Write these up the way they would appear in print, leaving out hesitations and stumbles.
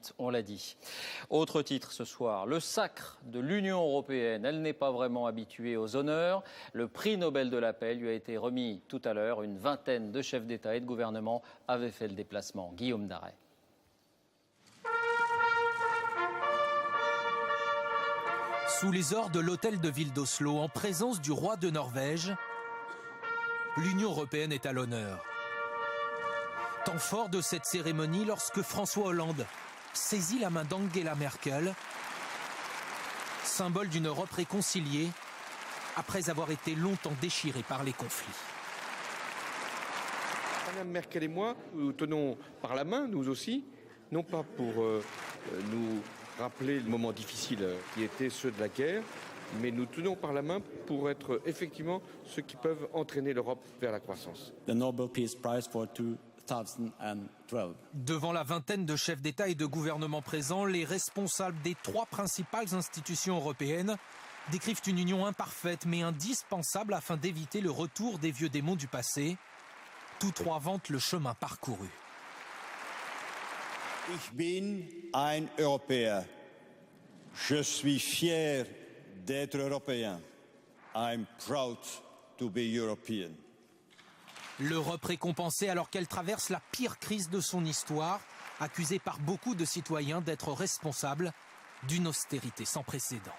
suite, on l'a dit. Autre titre ce soir, le sacre de l'Union européenne. Elle n'est pas vraiment habituée aux honneurs. Le prix Nobel de la paix lui a été remis tout à l'heure. Une vingtaine de chefs d'État et de gouvernement avaient fait le déplacement. Guillaume Daret. Sous les ors de l'hôtel de ville d'Oslo, en présence du roi de Norvège, l'Union européenne est à l'honneur. Temps fort de cette cérémonie lorsque François Hollande saisit la main d'Angela Merkel, symbole d'une Europe réconciliée après avoir été longtemps déchirée par les conflits. Madame Merkel et moi, nous tenons par la main, nous aussi, non pas pour nous rappeler le moment difficile qui était ceux de la guerre, mais nous tenons par la main pour être effectivement ceux qui peuvent entraîner l'Europe vers la croissance. The Nobel Peace Prize for 2012. Devant la vingtaine de chefs d'État et de gouvernement présents, les responsables des trois principales institutions européennes décrivent une union imparfaite mais indispensable afin d'éviter le retour des vieux démons du passé. Tous trois vantent le chemin parcouru. Ich bin ein Europäer. Je suis fier d'être européen. I'm proud to be European. L'Europe récompensée alors qu'elle traverse la pire crise de son histoire, accusée par beaucoup de citoyens d'être responsable d'une austérité sans précédent.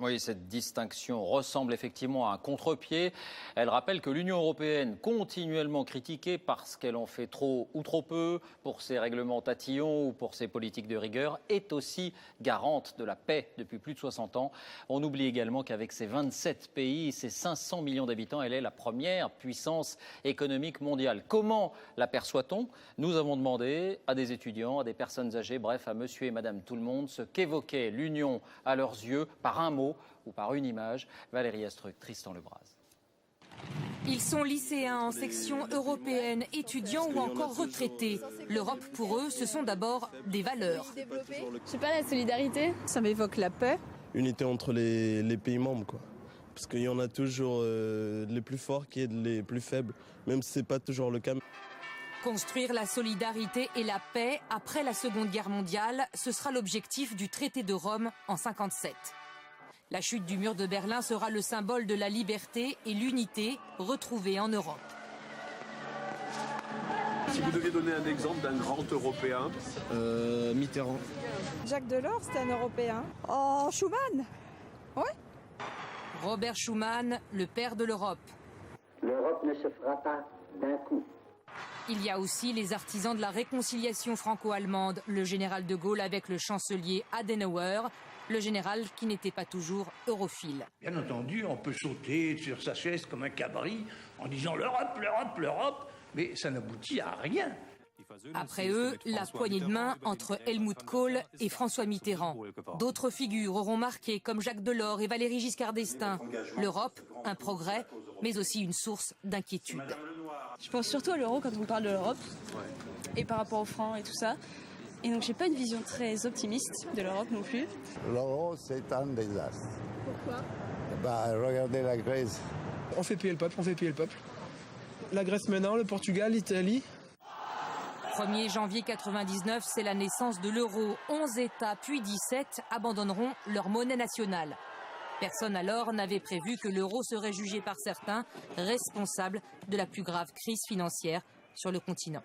Oui, cette distinction ressemble effectivement à un contre-pied. Elle rappelle que l'Union européenne, continuellement critiquée parce qu'elle en fait trop ou trop peu, pour ses règlements tatillons ou pour ses politiques de rigueur, est aussi garante de la paix depuis plus de 60 ans. On oublie également qu'avec ses 27 pays et ses 500 millions d'habitants, elle est la première puissance économique mondiale. Comment l'aperçoit-on? Nous avons demandé à des étudiants, à des personnes âgées, bref, à monsieur et madame tout le monde, ce qu'évoquait l'Union à leurs yeux par un mot ou par une image. Valérie Astruc, Tristan Lebras. Ils sont lycéens en section européenne, étudiants ou encore retraités. L'Europe, pour eux, ce sont d'abord des valeurs. Je sais pas, la solidarité, ça m'évoque la paix. Unité entre les pays membres, quoi. Parce qu'il y en a toujours les plus forts qui aident les plus faibles, même si ce n'est pas toujours le cas. Construire la solidarité et la paix après la Seconde Guerre mondiale, ce sera l'objectif du traité de Rome en 1957. La chute du mur de Berlin sera le symbole de la liberté et l'unité retrouvée en Europe. Si vous deviez donner un exemple d'un grand Européen, Mitterrand. Jacques Delors, c'était un Européen. Oh, Schuman. Ouais. Robert Schuman, le père de l'Europe. L'Europe ne se fera pas d'un coup. Il y a aussi les artisans de la réconciliation franco-allemande, le général de Gaulle avec le chancelier Adenauer, le général qui n'était pas toujours europhile. Bien entendu, on peut sauter sur sa chaise comme un cabri en disant l'Europe, l'Europe, l'Europe, mais ça n'aboutit à rien. Après eux, la poignée de main entre Helmut Kohl et François Mitterrand. D'autres figures auront marqué, comme Jacques Delors et Valéry Giscard d'Estaing. L'Europe, un progrès, mais aussi une source d'inquiétude. Je pense surtout à l'euro quand on parle de l'Europe, et par rapport au franc et tout ça. Et donc j'ai pas une vision très optimiste de l'Europe non plus. L'euro, c'est un désastre. Pourquoi? Regardez la Grèce. On fait payer le peuple, on fait payer le peuple. La Grèce maintenant, le Portugal, l'Italie. 1er janvier 1999, c'est la naissance de l'euro. 11 États, puis 17, abandonneront leur monnaie nationale. Personne alors n'avait prévu que l'euro serait jugé par certains responsable de la plus grave crise financière sur le continent.